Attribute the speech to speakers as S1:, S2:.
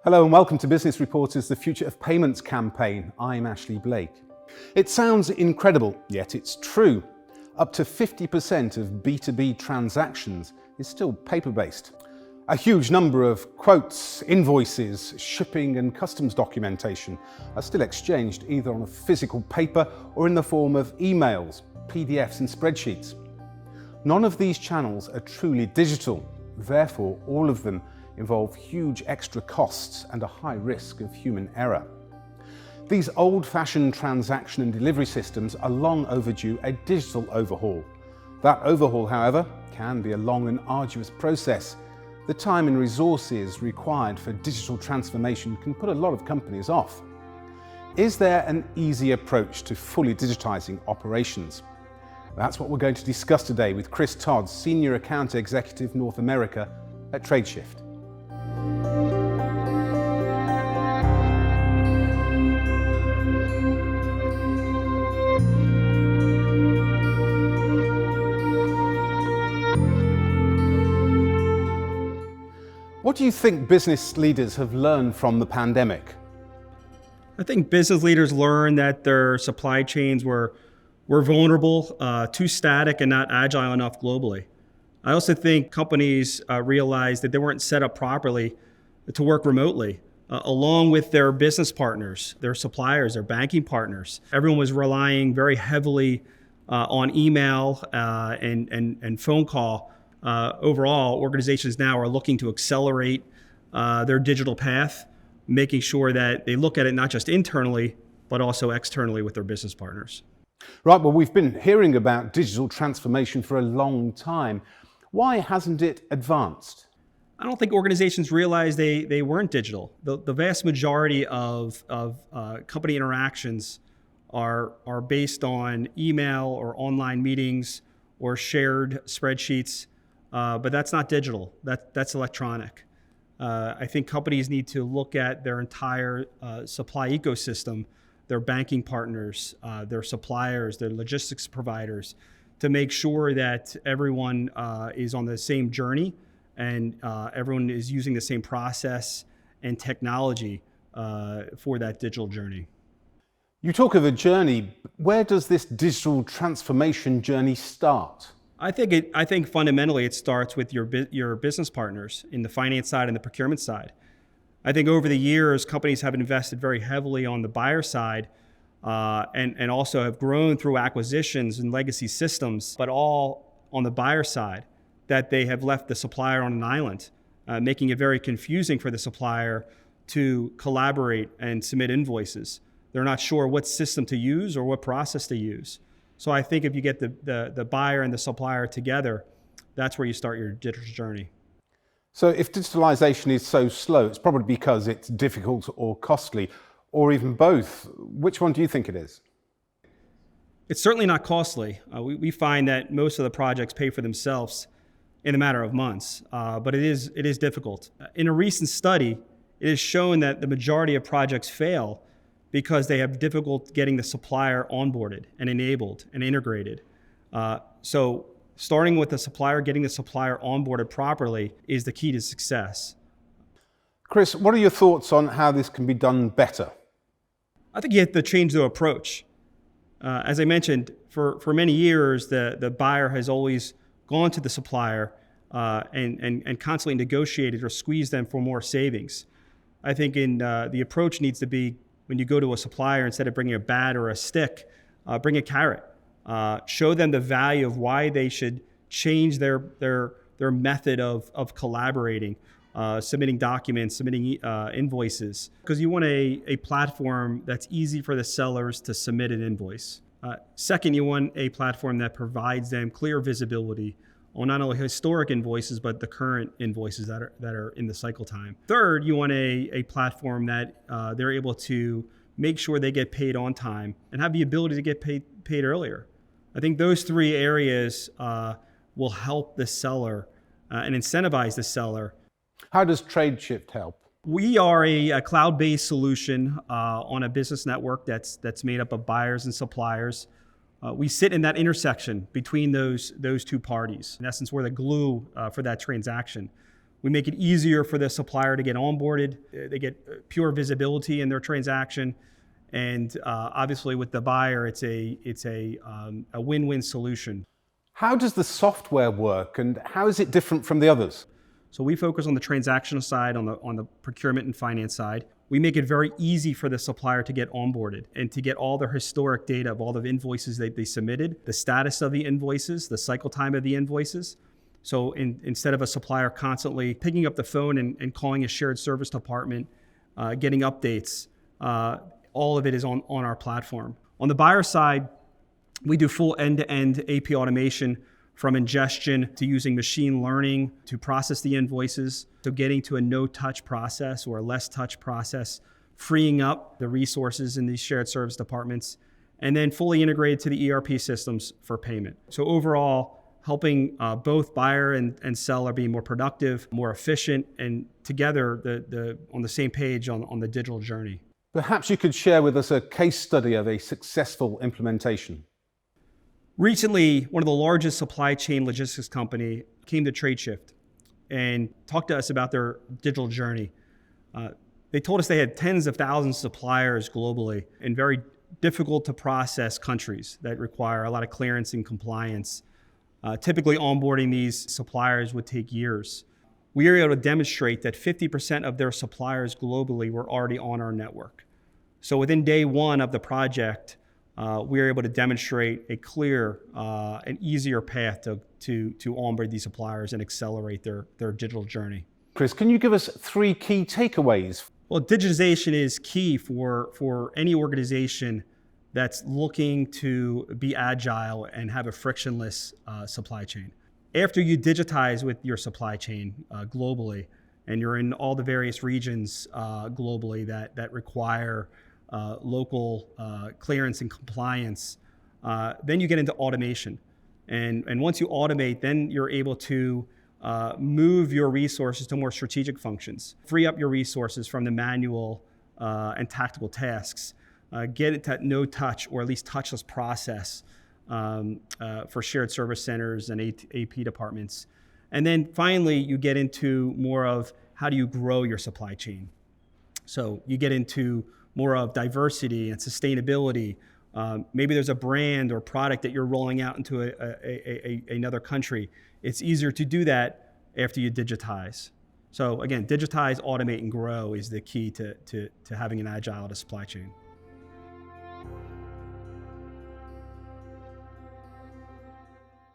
S1: Hello and welcome to Business Reporter's The Future of Payments campaign. I'm Ashley Blake. It sounds incredible, yet it's true. Up to 50% of B2B transactions is still paper-based. A huge number of quotes, invoices, shipping and customs documentation are still exchanged either on a physical paper or in the form of emails, PDFs and spreadsheets. None of these channels are truly digital, therefore all of them involve huge extra costs and a high risk of human error. These old-fashioned transaction and delivery systems are long overdue a digital overhaul. That overhaul, however, can be a long and arduous process. The time and resources required for digital transformation can put a lot of companies off. Is there an easy approach to fully digitizing operations? That's what we're going to discuss today with Chris Todd, Senior Account Executive North America at Tradeshift. What do you think business leaders have learned from the pandemic?
S2: I think business leaders learned that their supply chains were vulnerable, too static and not agile enough globally. I also think companies realized that they weren't set up properly to work remotely, along with their business partners, their suppliers, their banking partners. Everyone was relying very heavily on email and phone call. Overall, organizations now are looking to accelerate their digital path, making sure that they look at it not just internally, but also externally with their business partners.
S1: Right, well, we've been hearing about digital transformation for a long time. Why hasn't it advanced?
S2: I don't think organizations realize they weren't digital. The vast majority of company interactions are based on email or online meetings or shared spreadsheets. But that's not digital, that's electronic. I think companies need to look at their entire supply ecosystem, their banking partners, their suppliers, their logistics providers, to make sure that everyone is on the same journey and everyone is using the same process and technology for that digital journey.
S1: You talk of a journey. Where does this digital transformation journey start?
S2: I think fundamentally it starts with your business partners in the finance side and the procurement side. I think over the years, companies have invested very heavily on the buyer side and also have grown through acquisitions and legacy systems, but all on the buyer side, that they have left the supplier on an island, making it very confusing for the supplier to collaborate and submit invoices. They're not sure what system to use or what process to use. So I think if you get the buyer and the supplier together, that's where you start your digital journey.
S1: So if digitalization is so slow, it's probably because it's difficult or costly, or even both. Which one do you think it is?
S2: It's certainly not costly. We find that most of the projects pay for themselves in a matter of months, but it is difficult. In a recent study, it is shown that the majority of projects fail because they have difficult getting the supplier onboarded and enabled and integrated. So starting with the supplier, getting the supplier onboarded properly is the key to success.
S1: Chris, what are your thoughts on how this can be done better?
S2: I think you have to change the approach. As I mentioned, for many years, the buyer has always gone to the supplier and constantly negotiated or squeezed them for more savings. I think the approach needs to be, when you go to a supplier, instead of bringing a bat or a stick, bring a carrot. Show them the value of why they should change their method of collaborating, submitting documents, submitting invoices. Because you want a platform that's easy for the sellers to submit an invoice. Second, you want a platform that provides them clear visibility on not only historic invoices, but the current invoices that are in the cycle time. Third, you want a platform that they're able to make sure they get paid on time and have the ability to get paid earlier. I think those three areas will help the seller and incentivize the seller.
S1: How does Tradeshift help?
S2: We are a cloud-based solution on a business network that's made up of buyers and suppliers. We sit in that intersection between those two parties. In essence, we're the glue for that transaction. We make it easier for the supplier to get onboarded. They get pure visibility in their transaction. And obviously with the buyer, it's a win-win solution.
S1: How does the software work and how is it different from the others?
S2: So we focus on the transactional side, on the procurement and finance side. We make it very easy for the supplier to get onboarded and to get all their historic data of all the invoices that they submitted, the status of the invoices, the cycle time of the invoices. So instead of a supplier constantly picking up the phone and calling a shared service department, getting updates, all of it is on our platform. On the buyer side, we do full end-to-end AP automation, from ingestion to using machine learning to process the invoices, to getting to a no-touch process or a less-touch process, freeing up the resources in these shared service departments, and then fully integrated to the ERP systems for payment. So overall, helping both buyer and seller be more productive, more efficient, and together on the same page on the digital journey.
S1: Perhaps you could share with us a case study of a successful implementation.
S2: Recently, one of the largest supply chain logistics company came to Tradeshift and talked to us about their digital journey. They told us they had tens of thousands of suppliers globally in very difficult to process countries that require a lot of clearance and compliance. Typically, onboarding these suppliers would take years. We were able to demonstrate that 50% of their suppliers globally were already on our network. So within day one of the project, we were able to demonstrate a clear and easier path to onboard these suppliers and accelerate their digital journey.
S1: Chris, can you give us 3 key takeaways?
S2: Well, digitization is key for any organization that's looking to be agile and have a frictionless supply chain. After you digitize with your supply chain globally, and you're in all the various regions globally that require local clearance and compliance, then you get into automation. And once you automate, then you're able to move your resources to more strategic functions, free up your resources from the manual and tactical tasks, get it to no touch or at least touchless process for shared service centers and AP departments. And then finally, you get into more of how do you grow your supply chain. So you get into more of diversity and sustainability. Maybe there's a brand or product that you're rolling out into another country. It's easier to do that after you digitize. So again, digitize, automate, and grow is the key to having an agile supply chain.